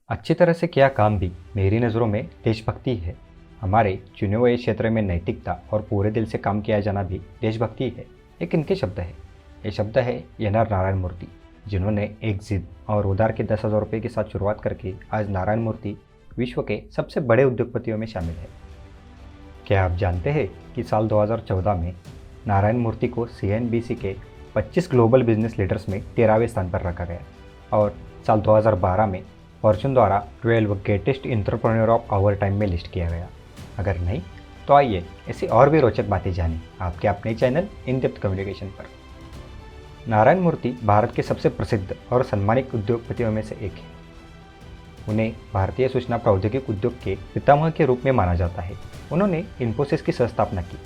अच्छी तरह से किया काम भी मेरी नज़रों में देशभक्ति है। हमारे चुने हुए क्षेत्र में नैतिकता और पूरे दिल से काम किया जाना भी देशभक्ति है। एक इनके शब्द है। ये शब्द है एन.आर. नारायण मूर्ति, जिन्होंने एक जिद और उधार के 10,000 रुपये के साथ शुरुआत करके आज नारायण मूर्ति विश्व के सबसे बड़े उद्योगपतियों में शामिल है। क्या आप जानते हैं कि साल 2014 में नारायण मूर्ति को CNBC के 25 ग्लोबल बिजनेस लीडर्स में 13वें स्थान पर रखा गया और साल 2012 में फॉर्च्यून द्वारा 12 greatest entrepreneur of our time में लिस्ट किया गया। अगर नहीं तो आइए ऐसी और भी रोचक बातें जानें आपके अपने चैनल इन डेप्थ कम्युनिकेशन पर। नारायण मूर्ति भारत के सबसे प्रसिद्ध और सम्मानित उद्योगपतियों में से एक है। उन्हें भारतीय सूचना प्रौद्योगिकी उद्योग के पितामह के रूप में माना जाता है। उन्होंने इन्फोसिस की संस्थापना की,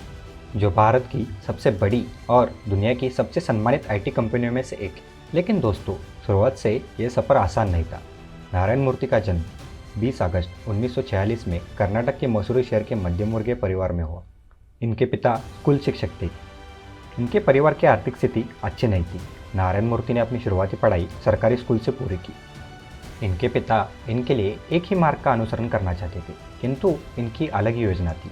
जो भारत की सबसे बड़ी और दुनिया की सबसे सम्मानित IT कंपनियों में से एक है। लेकिन दोस्तों, शुरुआत से ये सफ़र आसान नहीं था। नारायण मूर्ति का जन्म 20 अगस्त 1946 में कर्नाटक के मसूरी शहर के मध्यम वर्गीय परिवार में हुआ। इनके पिता स्कूल शिक्षक थे। इनके परिवार की आर्थिक स्थिति अच्छी नहीं थी। नारायण मूर्ति ने अपनी शुरुआती पढ़ाई सरकारी स्कूल से पूरी की। इनके पिता इनके लिए एक ही मार्ग का अनुसरण करना चाहते थे, किंतु इनकी अलग ही योजना थी।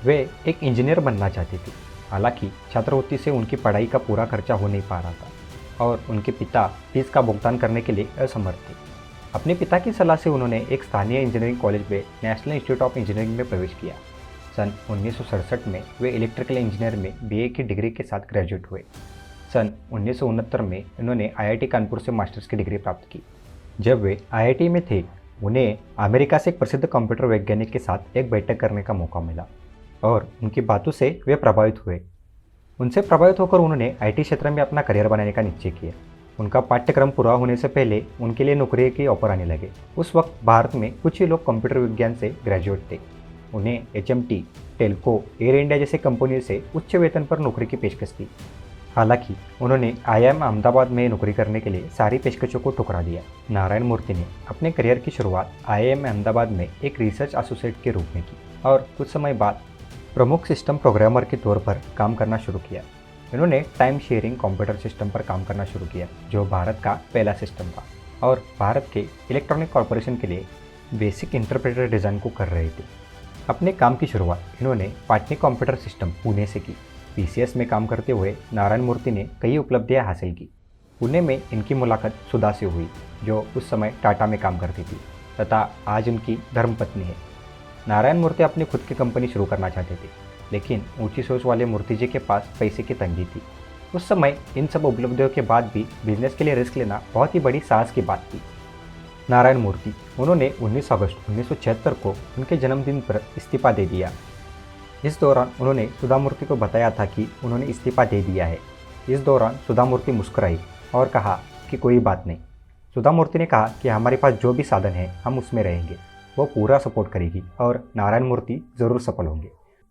वे एक इंजीनियर बनना चाहते थे। हालांकि छात्रवृत्ति से उनकी पढ़ाई का पूरा खर्चा हो नहीं पा रहा था और उनके पिता फीस का भुगतान करने के लिए असमर्थ थे। अपने पिता की सलाह से उन्होंने एक स्थानीय इंजीनियरिंग कॉलेज में नेशनल इंस्टीट्यूट ऑफ इंजीनियरिंग में प्रवेश किया। सन 1967 में वे इलेक्ट्रिकल इंजीनियर में BA की डिग्री के साथ ग्रेजुएट हुए। सन 1969 में उन्होंने IIT कानपुर से मास्टर्स की डिग्री प्राप्त की। जब वे IIT में थे, उन्हें अमेरिका से एक प्रसिद्ध कंप्यूटर वैज्ञानिक के साथ एक बैठक करने का मौका मिला और उनकी बातों से वे प्रभावित हुए। उनसे प्रभावित होकर उन्होंने IT क्षेत्र में अपना करियर बनाने का निश्चय किया। उनका पाठ्यक्रम पूरा होने से पहले उनके लिए नौकरी के ऑफर आने लगे। उस वक्त भारत में कुछ ही लोग कंप्यूटर विज्ञान से ग्रेजुएट थे। उन्हें HMT, टेल्को, एयर इंडिया जैसे कंपनियों से उच्च वेतन पर नौकरी की पेशकश की। हालांकि उन्होंने IIM अहमदाबाद में नौकरी करने के लिए सारी पेशकशों को ठुकरा दिया। नारायण मूर्ति ने अपने करियर की शुरुआत IIM अहमदाबाद में एक रिसर्च एसोसिएट के रूप में की और कुछ समय बाद प्रमुख सिस्टम प्रोग्रामर के तौर पर काम करना शुरू किया। उन्होंने टाइम शेयरिंग कंप्यूटर सिस्टम पर काम करना शुरू किया, जो भारत का पहला सिस्टम था और भारत के इलेक्ट्रॉनिक कॉरपोरेशन के लिए बेसिक इंटरप्रेटर डिज़ाइन को कर रहे थे। अपने काम की शुरुआत इन्होंने पाटनी कंप्यूटर सिस्टम पुणे से की। PCS में काम करते हुए नारायण मूर्ति ने कई उपलब्धियां हासिल की। पुणे में इनकी मुलाकात सुधा से हुई, जो उस समय टाटा में काम करती थी तथा आज उनकी धर्मपत्नी है। नारायण मूर्ति अपनी खुद की कंपनी शुरू करना चाहते थे, लेकिन ऊंची सोच वाले मूर्ति जी के पास पैसे की तंगी थी। उस समय इन सब उपलब्धियों के बाद भी बिजनेस के लिए रिस्क लेना बहुत ही बड़ी साहस की बात थी। नारायण मूर्ति उन्होंने 19 अगस्त 1976 को उनके जन्मदिन पर इस्तीफा दे दिया। इस दौरान उन्होंने सुधा मूर्ति को बताया था कि उन्होंने इस्तीफा दे दिया है। इस दौरान सुधा मूर्ति मुस्कुराई और कहा कि कोई बात नहीं। सुधा मूर्ति ने कहा कि हमारे पास जो भी साधन है हम उसमें रहेंगे, वो पूरा सपोर्ट करेगी और नारायण मूर्ति ज़रूर सफल होंगे।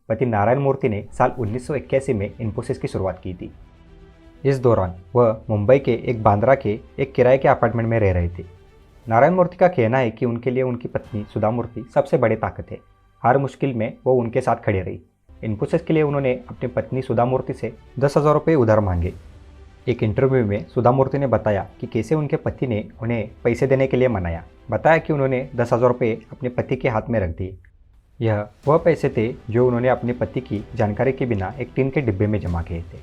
पति नारायण मूर्ति ने साल 1981 में इन्फोसिस की शुरुआत की थी। इस दौरान वह मुंबई के एक बांद्रा के एक किराए के अपार्टमेंट में रह रहे थे। नारायण मूर्ति का कहना है कि उनके लिए उनकी पत्नी सुधा मूर्ति सबसे बड़ी ताकत है। हर मुश्किल में वो उनके साथ खड़ी रही। इन्फोसिस के लिए उन्होंने अपनी पत्नी सुधा मूर्ति से 10,000 रुपये उधार मांगे। एक इंटरव्यू में सुधा मूर्ति ने बताया कि कैसे उनके पति ने उन्हें पैसे देने के लिए मनाया। बताया कि उन्होंने 10,000 रुपये अपने पति के हाथ में रख दिए। यह वह पैसे थे जो उन्होंने अपने पति की जानकारी के बिना एक टीन के डिब्बे में जमा किए थे।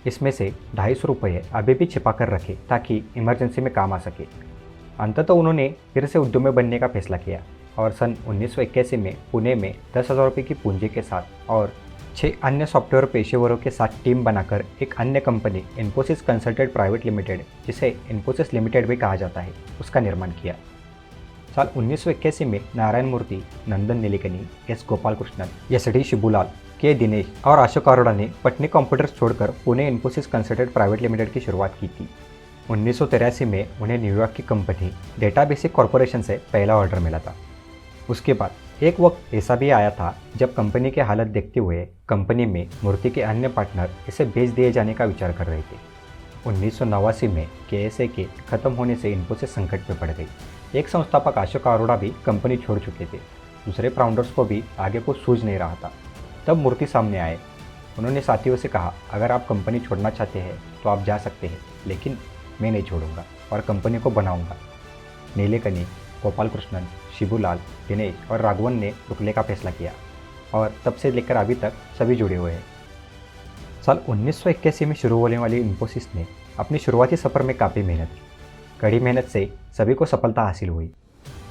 इसमें से 250 रुपये अभी भी छिपा कर रखे ताकि इमरजेंसी में काम आ सके। अंततः उन्होंने फिर से उद्यमी बनने का फैसला किया और सन 1981 में पुणे में 10,000 रुपये की पूंजी के साथ और 6 अन्य सॉफ्टवेयर पेशेवरों के साथ टीम बनाकर एक अन्य company Infosys consultant private limited, जिसे इन्फोसिस लिमिटेड भी कहा जाता है, उसका निर्माण किया। साल 1981 में नारायण मूर्ति, नंदन Nilekani, S. Gopalakrishnan, SD. Shibulal, K. Dinesh और अशोक अरोड़ा ने पटनी कंप्यूटर्स छोड़कर Pune Infosys consultant private limited की शुरुआत की थी। 1983 में उन्हें न्यूयॉर्क की कंपनी डेटाबेसिक कॉरपोरेशन से पहला ऑर्डर मिला था। उसके बाद एक वक्त ऐसा भी आया था जब कंपनी की हालत देखते हुए कंपनी में मूर्ति के अन्य पार्टनर इसे बेच दिए जाने का विचार कर रहे थे। 1989 में KSA के खत्म होने से इन्फोसिस संकट में पड़ गई। एक संस्थापक अशोक अरोड़ा भी कंपनी छोड़ चुके थे। दूसरे फाउंडर्स को भी आगे कुछ सूझ नहीं रहा था। तब मूर्ति सामने आए। उन्होंने साथियों से कहा, अगर आप कंपनी छोड़ना चाहते हैं तो आप जा सकते हैं, लेकिन मैं नहीं छोड़ूंगा और कंपनी को बनाऊंगा। नीलेकनी, गोपाल कृष्णन, शिबूलाल, दिनेश और राघवन ने रुकने का फैसला किया और तब से लेकर अभी तक सभी जुड़े हुए हैं। साल 1981 में शुरू होने वाली इन्फोसिस ने अपनी शुरुआती सफ़र में काफ़ी मेहनत की। कड़ी मेहनत से सभी को सफलता हासिल हुई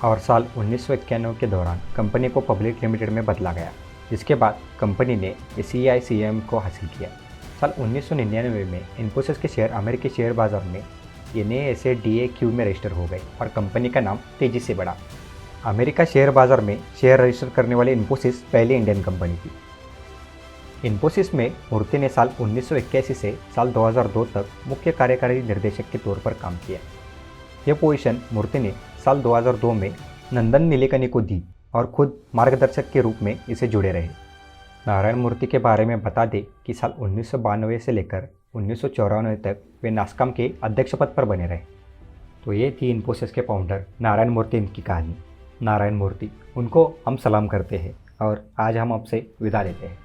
और साल 1991 के दौरान कंपनी को पब्लिक लिमिटेड में बदला गया, जिसके बाद कंपनी ने CICM को हासिल किया। साल 1999 में इन्फोसिस के शेयर अमेरिकी शेयर बाजार में NASDAQ में रजिस्टर हो गए और कंपनी का नाम तेजी से बढ़ा। अमेरिका शेयर बाजार में शेयर रजिस्टर करने वाली इन्फोसिस पहली इंडियन कंपनी थी। इन्फोसिस में मूर्ति ने साल 1981 से साल 2002 तक मुख्य कार्यकारी निर्देशक के तौर पर काम किया। यह पोजीशन मूर्ति ने साल 2002 में नंदन नीलेकनी को दी और खुद मार्गदर्शक के रूप में इसे जुड़े रहे। नारायण मूर्ति के बारे में बता दें कि साल 1992 से लेकर 1994 तक वे नास्कॉम के अध्यक्ष पद पर बने रहे। तो ये थी इन्फोसिस के फाउंडर नारायण मूर्ति इनकी कहानी। नारायण मूर्ति, उनको हम सलाम करते हैं और आज हम आपसे विदा लेते हैं।